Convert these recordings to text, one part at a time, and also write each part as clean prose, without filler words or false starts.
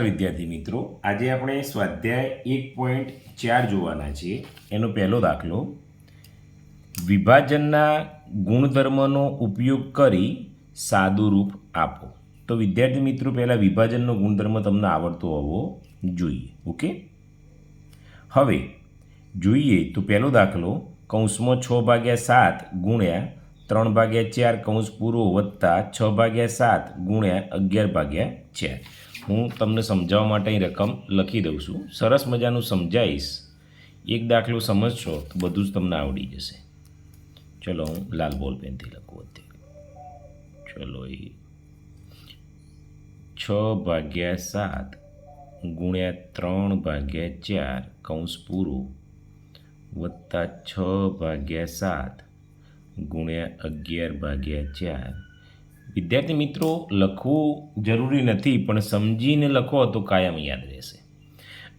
વિદ્યાર્થી મિત્રો, આજે આપણે સ્વાધ્યાય 1.4 જોવાના છીએ. એનો પહેલો દાખલો, વિભાજનના ગુણધર્મનો ઉપયોગ કરી સાદું રૂપ આપો. તો વિદ્યાર્થી મિત્રો, પહેલાં વિભાજનનો ગુણધર્મ તમને આવડતો હોવો જોઈએ. ઓકે, હવે જોઈએ તો પહેલો દાખલો, કૌંસમાં 6/7 ગુણ્યા 3/4 કૌંસ પૂરો વત્તા 6/7 ગુણ્યા 11/4. હું તમને સમજાવવા માટે અહીં રકમ લખી દઉં છું. સરસ મજાનું સમજાવીશ. એક દાખલો સમજશો તો બધું જ તમને આવડી જશે. ચલો, હું લાલ બોલ પેનથી લખું અત્યારે. ચલો, એ 6/7 ગુણ્યા 3/4 કૌંસ પૂરો વત્તા 6/7 ગુણ્યા 11/4. વિદ્યાર્થી મિત્રો, લખવું જરૂરી નથી, પણ સમજીને લખો તો કાયમ યાદ રહેશે.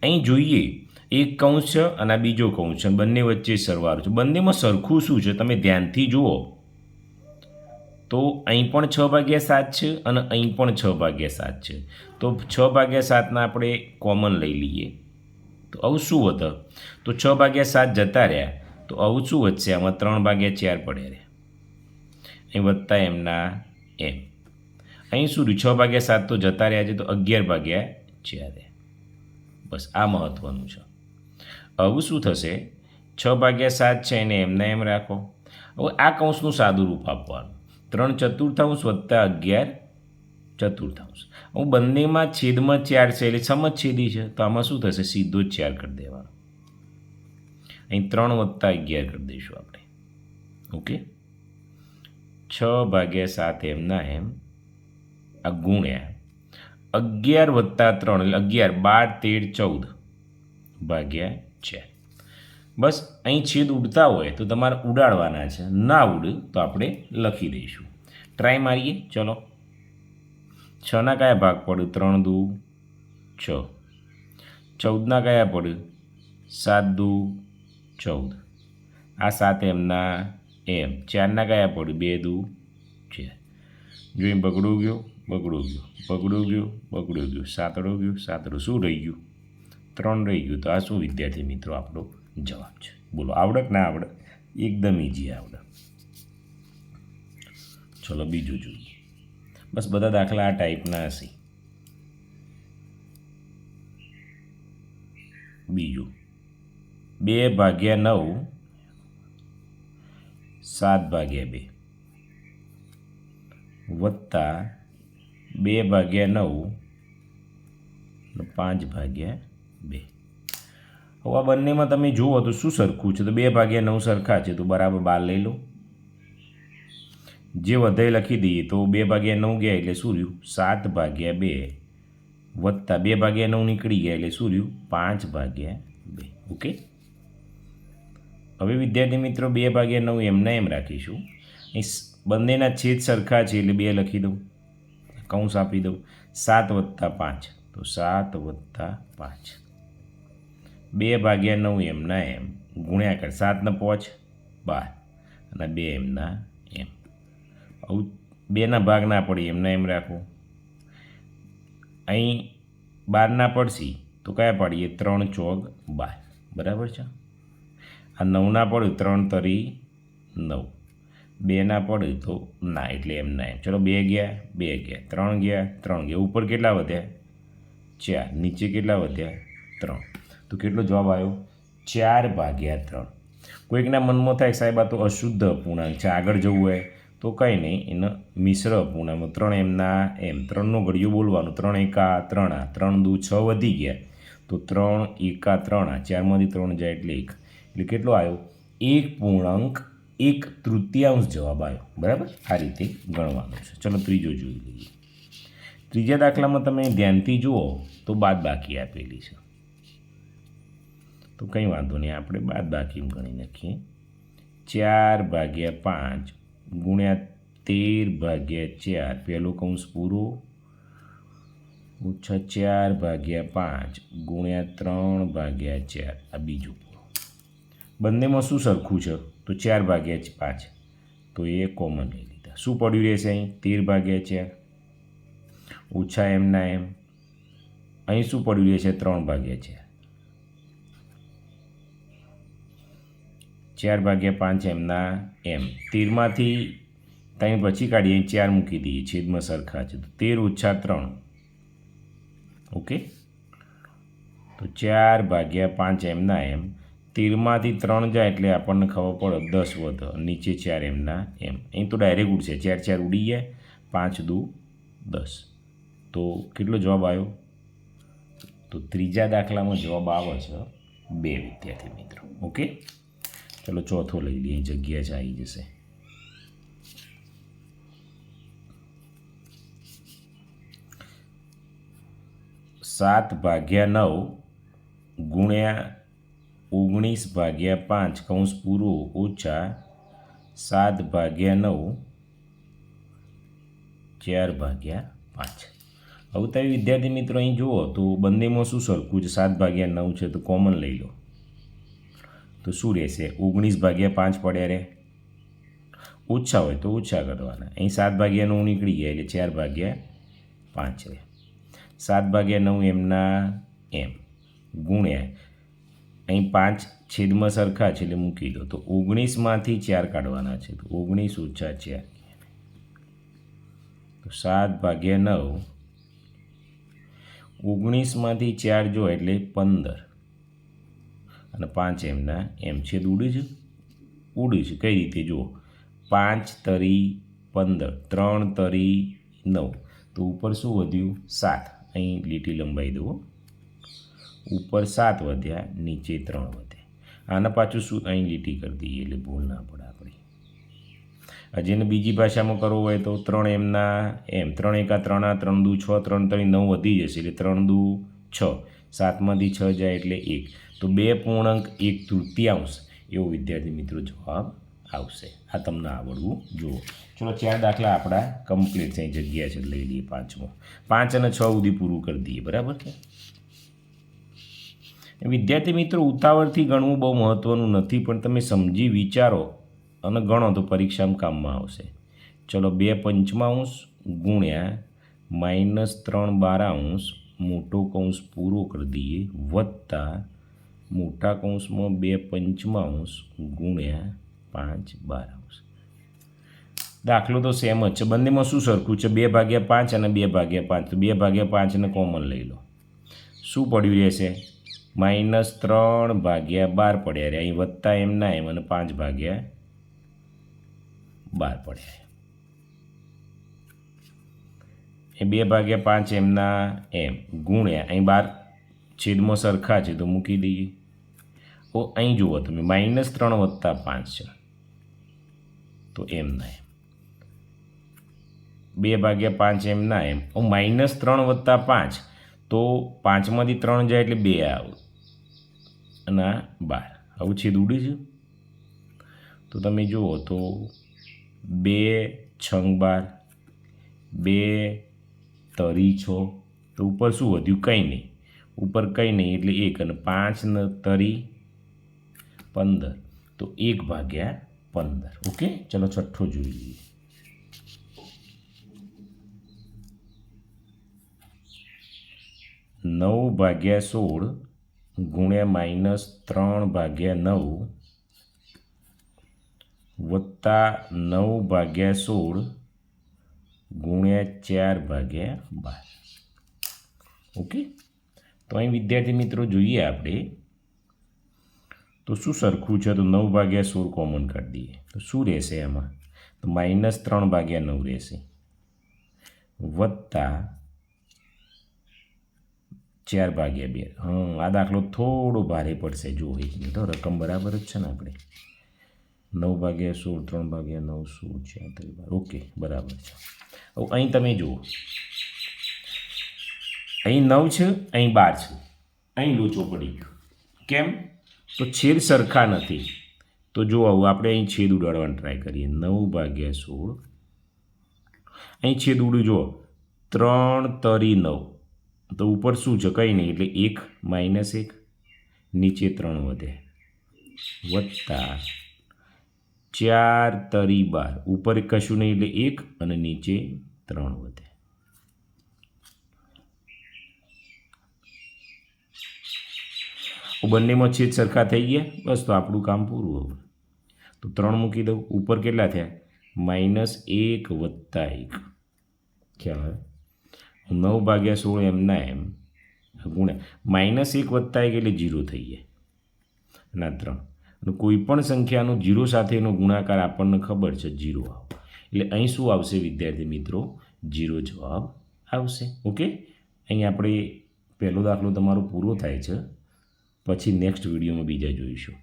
અહીં જોઈએ, એક કૌંસ છે અને આ બીજો કૌંસ છે, બંને વચ્ચે સરવાળો છે. બંનેમાં સરખું શું છે તમે ધ્યાનથી જુઓ તો અહીં પણ 6/7 છે અને અહીં પણ 6/7 છે. તો 6/7 આપણે કોમન લઈ લઈએ તો આવું શું વધે? તો 6/7 જતા રહ્યા તો આવું શું વધશે? આમાં 3/4 પડ્યા રહ્યા. અહીં વધતા એમના એમ. અહીં શું રહ્યું? 6/7 તો જતા રહ્યા છે તો 11/4. બસ આ મહત્વનું છે. હવે શું થશે? 6/7 છે એને એમના એમ રાખો. હવે આ કૌંસનું સાદું રૂપ આપવાનું, 3/4 વત્તા 11/4. હું બંનેમાં છેદમાં 4 છે એટલે સમછેદી છે તો આમાં શું થશે? સીધો જ 4 કરી દેવાનો. અહીં 3 વત્તા 11 કરી દઈશું આપણે. ઓકે, 6/7 એમના એમ આ ગુણ્યા 11 વત્તા 3 એટલે 11, 12, 13, 14/4. બસ અહીં છેદ ઉડતા હોય તો તમારે ઉડાડવાના છે, ના ઉડે તો આપણે લખી દઈશું. ટ્રાય મારીએ. ચલો, 6ના કયા ભાગ પડ્યું? 3 દુ 6. 14ના કયા પડ્યું? 7 દુ 14. આ 7 એમના એમ. 4ના કયા પડ્યું? 2 દુ 4. જોઈ, બગડું ગયું, બગડું ગયું, બગડું ગયું, બગડું ગયું, સાતડું ગયું, સાતડું. શું રહી ગયું? 3 રહી ગયું. તો આ શું વિદ્યાર્થી મિત્રો આપણો જવાબ છે? બોલો, આવડે કે ના આવડે? એકદમ ઇઝી આવડે. ચલો બીજું જોઈએ. બસ બધા દાખલા આ ટાઈપના હશે. બીજું, 2/9 7/2 વત્તા 2/9 5/2. હવે આ બંનેમાં તમે જુઓ તો શું સરખું છે? તો 2/9 સરખા છે તો બરાબર 12 લઈ લો. જે વધારે લખી દઈએ તો 2/9 ગયા એટલે શું રહ્યું? 7/2 વત્તા 2/9 નીકળી ગયા એટલે શું રહ્યું? 5/2. ઓકે, હવે વિદ્યાર્થી મિત્રો 2/9 એમના એમ રાખીશું. બંનેના છેદ સરખા છે એટલે 2 લખી દઉં, કૌંસ આપી દઉં. 7 વત્તા 5 તો 7 વત્તા 5. 2/9 એમના એમ ગુણ્યા કર 7 ને 5 12 અને 2 એમના એમ. આવું 2ના ભાગ ના પડી એમના એમ રાખો. અહીં 12ના પડશે તો કયા પાડીએ? 3 ચોક 12. બરાબર છે. આ 9ના પડ્યું 3 તરી 9. 2ના પડ્યું તો ના એટલે એમના એમ. ચલો, 2 ગયા, 2 ગયા, 3 ગયા, 3 ગયા. ઉપર કેટલા વધ્યા? 4. નીચે કેટલા વધ્યા? 3. તો કેટલો જવાબ આવ્યો? 4/3. કોઈકના મનમાં થાય સાહેબ આ તો અશુદ્ધ અપૂર્ણાંક છે, આગળ જવું હોય તો કંઈ નહીં, એનો મિશ્ર અપૂર્ણાંક 3 એમના એમ. 3નો ઘડિયો બોલવાનો. 3 એકા 3 3 દુ 6 વધી ગયા તો 3 એકા 3 4માંથી 3 જાય એટલે 1. એટલે કેટલો આવ્યો? 1.1/3 જવાબ આવ્યો. બરાબર, આ રીતે ગણવાનું છે. ચલો ત્રીજો જોઈ લઈએ. ત્રીજા દાખલામાં તમે ધ્યાનથી જુઓ તો બાદબાકી આપેલી છે તો કંઈ વાંધો નહીં, આપણે બાદબાકી ગણી નાખીએ. 4/5 ગુણ્યા 13/4 પહેલો કૌંસ પૂરો ઓછા 4/5 ગુણ્યા 3/4 આ બીજું પૂરો. બંનેમાં શું સરખું છે? તો 4/5 તો એ કોમન લઈ લીધા. શું પડ્યું રહેશે અહીં? 13/4 ઓછા એમના એમ અહીં શું પડ્યું રહેશે? 3/4. 4/5 એમના એમ. 13માંથી 3 પછી કાઢીએ, અહીં 4 મૂકી દઈએ, છેદમાં સરખા છે, તો 13 - 3. ઓકે, તો 4/5 એમના એમ. 13માંથી 3 જાય એટલે આપણને ખબર પડે 10 વધે, નીચે 4 એમના એમ. અહીં તો ડાયરેક્ટ ઉડશે, 4 4 ઉડી ગયા, 5 દુ 10. તો કેટલો જવાબ આવ્યો? તો ત્રીજા દાખલામાં જવાબ આવે છે 2, વિદ્યાર્થી મિત્રો. ઓકે, ચલો ચોથો લઈ લઈએ, જગ્યા જ આવી જશે. સાત ભાગ્યા 9 ગુણ્યા 19/5 કૌંસ પૂરું ઓછા 7/9 4/5. હવે તમે વિદ્યાર્થી મિત્રો અહીં જુઓ તો બંનેમાં શું સરખું છે? 7/9 છે તો કોમન લઈ લો, તો શું રહેશે? 19/5 પડ્યા રહે. ઓછા હોય તો ઓછા કરવાના. અહીં 7/9 નીકળી ગયા એટલે 4/5 રહે. 7/9 એમના એમ ગુણ્યા અહીં 5 છેદમાં સરખા છે એટલે મૂકી દો, તો 19માંથી 4 કાઢવાના છે, તો 19 - 4. તો 7/9 19માંથી 4 જો એટલે 15 અને 5 એમના એમ. છેદ ઉડે છે? ઉડે છે. કઈ રીતે? જુઓ, 5 તરી 15, 3 તરી 9, તો ઉપર શું વધ્યું? 7. અહીં લીટી લંબાઈ દો, ઉપર 7 વધ્યા, નીચે 3 વધ્યા. આના પાછું શું? અહીં લીટી કરી દઈએ એટલે ભૂલ ના પડે આપણી. જેને બીજી ભાષામાં કરવું હોય તો 3 એમના એમ. 3 × 3 = 3 × 2 = 6, 3 તરી 9 વધી જશે એટલે 3 × 2 = 6. 7માંથી 6 જાય એટલે 1, તો 2.1/3 એવો વિદ્યાર્થી મિત્રો જવાબ આવશે. આ તમને આવડવું જુઓ. ચલો 4 દાખલા આપણા કમ્પ્લીટ થઈ, જગ્યા છે લઈ લઈએ પાંચમો. 5 અને 6 સુધી પૂરું કરી દઈએ, બરાબર છે વિદ્યાર્થી મિત્રો? ઉતાવળથી ગણવું બહુ મહત્ત્વનું નથી, પણ તમે સમજી વિચારો અને ગણો તો પરીક્ષામાં કામમાં આવશે. ચલો 2/5 ગુણ્યા -3/12 મોટો કૌંસ પૂરો કરી દઈએ વત્તા મોટા કૌંસમાં 2/5 ગુણ્યા 5/12. દાખલો તો સેમ જ છે, બંનેમાં શું સરખું છે? 2/5 અને 2/5. તો 2/5ને કોમન લઈ લો, શું પડ્યું રહેશે? -3/12 પડ્યા રહે. અહીં વત્તા એમના એમ અને 5/12 પડ્યા. એ 2/5 એમના એમ ગુણ્યા અહીં 12 છેદમાં સરખા છે તો મૂકી દઈએ. તો અહીં જુઓ તમે, -3 + 5 છે તો એમના એમ. 2/5 એમના એમ. -3 + 5 તો 5માંથી 3 જાય એટલે 2 આવે અને આ 12. હવે છેદ ઉડે છે તો તમે જુઓ તો 2 × 6 = 12, 2 તરી 6, તો ઉપર શું વધ્યું? કંઈ નહીં. ઉપર કંઈ નહીં એટલે 1, અને 5 ને તરી 15, તો 1/15. ઓકે, ચલો છઠ્ઠો જોઈ લઈએ. -9/16 ગુણ્યા -3/9 વત્તા 9/16 ગુણ્યા 4/12. ઓકે, તો અહીં વિદ્યાર્થી મિત્રો જોઈએ આપણે તો શું સરખું છે? તો 9/16 કોમન કાઢી દઈએ તો શું રહેશે એમાં? તો -3/9 રહેશે વત્તા 4/2. આ દાખલો થોડો ભારે પડશે. જો તો રકમ બરાબર જ છે ને આપણે? 9/16 3/9 16 4 12. ઓકે, બરાબર છે. હવે અહીં તમે જુઓ, અહીં 9 છે, અહીં 12 છે, અહીં લોચો પડી ગયો. કેમ? તો છેદ સરખા નથી. તો જો આવું આપણે અહીં છેદ ઉડાડવાનો ટ્રાય કરીએ. 9/16 અહીં છેદ ઉડ્યું, જુઓ 3 તરી 9, તો ઉપર શું છે? કંઈ નહીં એટલે 1 - 1, નીચે 3 વધે વત્તા 4 તરી 12, ઉપર કશું નહીં એટલે 1 અને નીચે 3 વધે. બંનેમાં છેદ સરખા થઈ ગયા, બસ તો આપણું કામ પૂરું. હવે તો 3 મૂકી દઉં. ઉપર કેટલા થયા? -1 + 1. ખ્યાલ આવે? 9 / 16 એમના એમ ગુણ્યા -1 + 1 એટલે 0 થઈ જાય. ના 3. અને કોઈ પણ સંખ્યાનો 0 સાથેનો ગુણાકાર આપણને ખબર છે 0 આવે. એટલે અહીં શું આવશે વિદ્યાર્થી મિત્રો? 0 જવાબ આવશે. ઓકે, અહીં આપણે પહેલો દાખલો તમારો પૂરો થાય છે. પછી નેક્સ્ટ વિડીયોમાં બીજા જોઈશું.